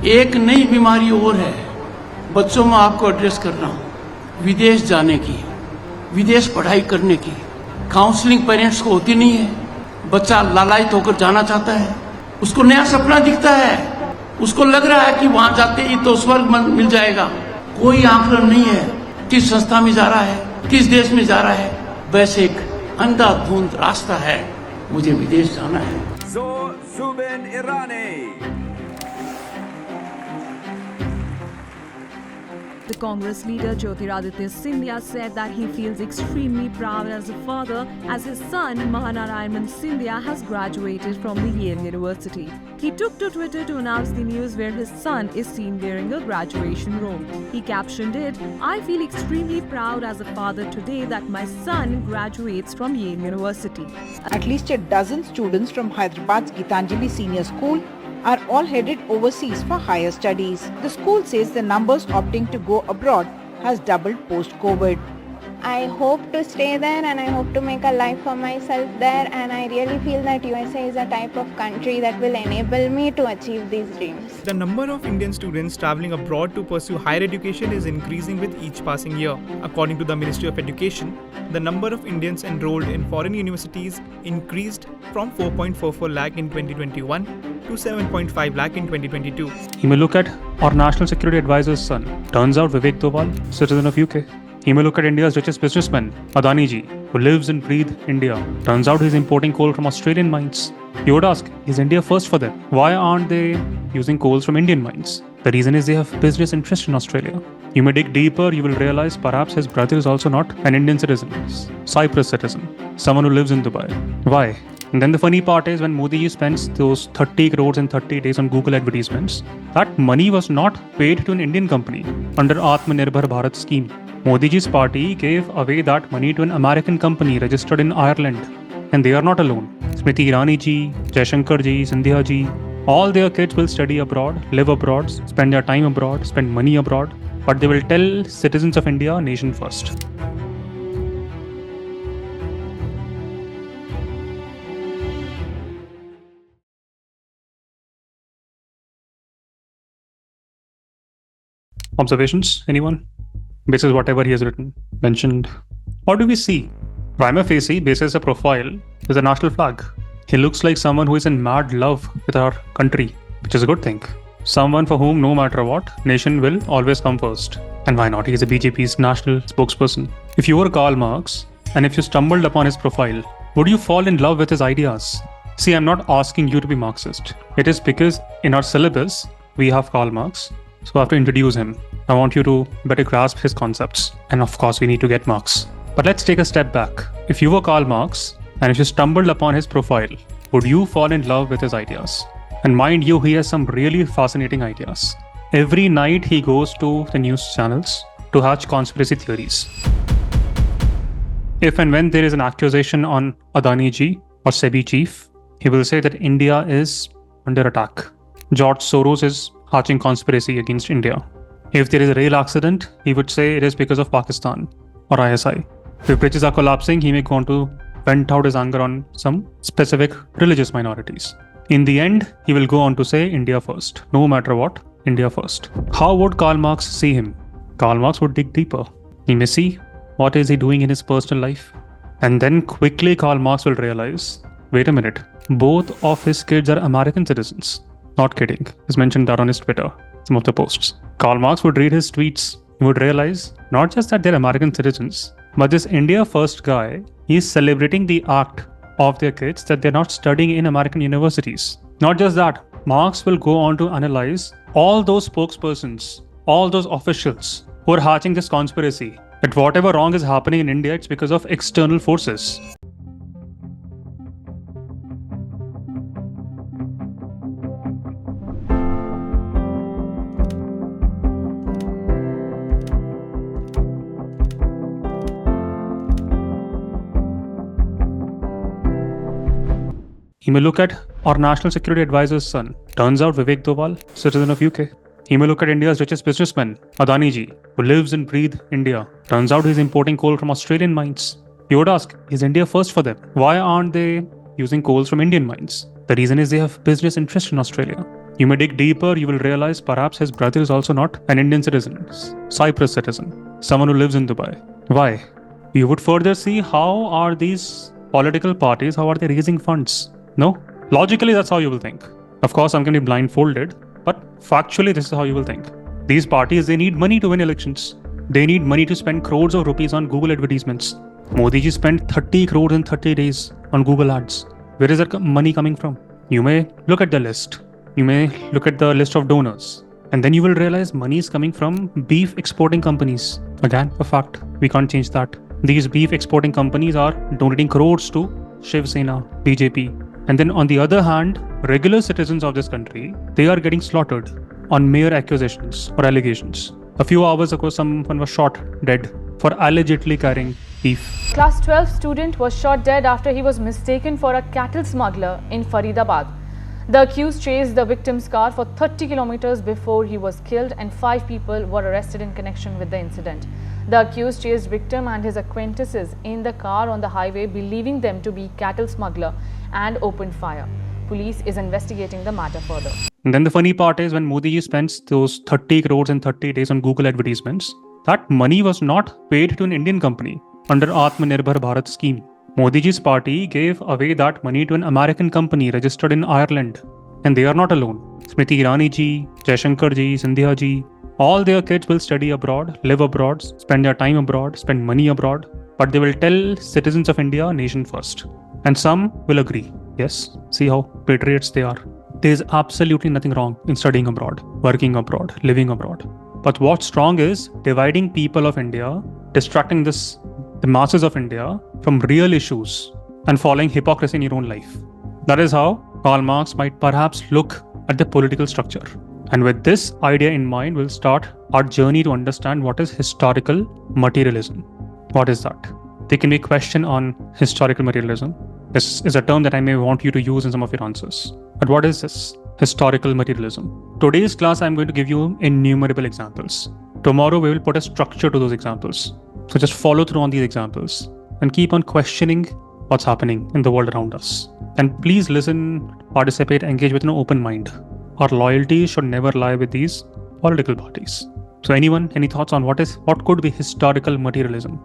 एक नई बीमारी और है, बच्चों में आपको एड्रेस कर रहा हूं, विदेश जाने की, विदेश पढ़ाई करने की। काउंसलिंग पेरेंट्स को होती नहीं है। बच्चा लालायित होकर जाना चाहता है, उसको नया सपना दिखता है, उसको लग रहा है कि वहां जाते ही तो स्वर्ग मिल जाएगा। कोई आकलन नहीं है किस संस्था में जा रहा है, किस देश में जा रहा है। बस एक अंधाधुंध रास्ता है, मुझे विदेश जाना है। The Congress leader Jyotiraditya Scindia said that he feels extremely proud as a father as his son Mahanarayanan Scindia has graduated from the Yale University. He took to Twitter to announce the news where his son is seen wearing a graduation robe. He captioned it, "I feel extremely proud as a father today that my son graduates from Yale University." At least a dozen students from Hyderabad's Gitanjali Senior School are all headed overseas for higher studies. The school says the numbers opting to go abroad has doubled post-COVID. I hope to stay there and I hope to make a life for myself there, and I really feel that USA is a type of country that will enable me to achieve these dreams. The number of Indian students travelling abroad to pursue higher education is increasing with each passing year. According to the Ministry of Education, the number of Indians enrolled in foreign universities increased from 4.44 lakh in 2021 to 7.5 lakh in 2022. You may look at our National Security Advisor's son. Turns out Vivek Doval, citizen of UK. You may look at India's richest businessman, Adani ji, who lives and breathes India. Turns out he's importing coal from Australian mines. You would ask, is India first for them? Why aren't they using coals from Indian mines? The reason is they have business interest in Australia. You may dig deeper, you will realize perhaps his brother is also not an Indian citizen, Cyprus citizen, someone who lives in Dubai. Why? And then the funny part is when Modi spends those 30 crores in 30 days on Google advertisements, that money was not paid to an Indian company under Atmanirbhar Bharat scheme. Modi ji's party gave away that money to an American company registered in Ireland. And they are not alone. Smriti Irani ji, Jaishankar ji, Sindhya ji, all their kids will study abroad, live abroad, spend their time abroad, spend money abroad, but they will tell citizens of India, nation first. Observations? Anyone? Basis whatever he has written, mentioned. What do we see? Prima facie, basis a profile, is a national flag. He looks like someone who is in mad love with our country, which is a good thing. Someone for whom, no matter what, nation will always come first. And why not? He is a BJP's national spokesperson. If you were Karl Marx, and if you stumbled upon his profile, would you fall in love with his ideas? See, I'm not asking you to be Marxist. It is because in our syllabus, we have Karl Marx. So I have to introduce him. I want you to better grasp his concepts. And of course, we need to get Marx. But let's take a step back. If you were Karl Marx, and if you stumbled upon his profile, would you fall in love with his ideas? And mind you, he has some really fascinating ideas. Every night he goes to the news channels to hatch conspiracy theories. If and when there is an accusation on Adani ji or SEBI chief, he will say that India is under attack. George Soros is hatching conspiracy against India. If there is a rail accident, he would say it is because of Pakistan or ISI. If bridges are collapsing, he may go on to vent out his anger on some specific religious minorities. In the end, he will go on to say India first. No matter what, India first. How would Karl Marx see him? Karl Marx would dig deeper. He may see what is he doing in his personal life. And then quickly Karl Marx will realize, wait a minute, both of his kids are American citizens. Not kidding. He's mentioned that on his Twitter, some of the posts. Karl Marx would read his tweets. He would realize not just that they're American citizens, but this India first guy, he's celebrating the act of their kids that they're not studying in American universities. Not just that, Marx will go on to analyze all those spokespersons, all those officials who are hatching this conspiracy, that whatever wrong is happening in India, it's because of external forces. You may look at our National Security Advisor's son. Turns out Vivek Doval, citizen of UK. You may look at India's richest businessman, Adani ji, who lives and breathes India. Turns out he's importing coal from Australian mines. You would ask, is India first for them? Why aren't they using coals from Indian mines? The reason is they have business interest in Australia. You may dig deeper, you will realize perhaps his brother is also not an Indian citizen, Cyprus citizen, someone who lives in Dubai. Why? You would further see how are these political parties, how are they raising funds? No? Logically, that's how you will think. Of course, I'm going to be blindfolded, but factually, this is how you will think. These parties, they need money to win elections. They need money to spend crores of rupees on Google advertisements. Modi ji spent 30 crores in 30 days on Google ads. Where is that money coming from? You may look at the list. You may look at the list of donors. And then you will realize money is coming from beef exporting companies. Again, a fact. We can't change that. These beef exporting companies are donating crores to Shivasena, BJP. And then on the other hand, regular citizens of this country, they are getting slaughtered on mere accusations or allegations. A few hours ago, someone was shot dead for allegedly carrying beef. Class 12 student was shot dead after he was mistaken for a cattle smuggler in Faridabad. The accused chased the victim's car for 30 kilometers before he was killed, and 5 people were arrested in connection with the incident. The accused chased victim and his acquaintances in the car on the highway, believing them to be cattle smuggler, and opened fire. Police is investigating the matter further. And then the funny part is when Modi ji spends those 30 crores in 30 days on Google advertisements, that money was not paid to an Indian company under Atmanirbhar Bharat scheme. Modi ji's party gave away that money to an American company registered in Ireland. And they are not alone. Smriti Irani ji, Jaishankar ji, Sindhya ji, all their kids will study abroad, live abroad, spend their time abroad, spend money abroad, but they will tell citizens of India, nation first. And some will agree. Yes, see how patriots they are. There is absolutely nothing wrong in studying abroad, working abroad, living abroad. But what's wrong is dividing people of India, distracting the masses of India from real issues and following hypocrisy in your own life. That is how Karl Marx might perhaps look at the political structure. And with this idea in mind, we'll start our journey to understand what is historical materialism. What is that? There can be a question on historical materialism. This is a term that I may want you to use in some of your answers. But what is this historical materialism? Today's class, I'm going to give you innumerable examples. Tomorrow, we will put a structure to those examples. So just follow through on these examples and keep on questioning what's happening in the world around us. And please listen, participate, engage with an open mind. Our loyalty should never lie with these political parties. So anyone, any thoughts on what could be historical materialism?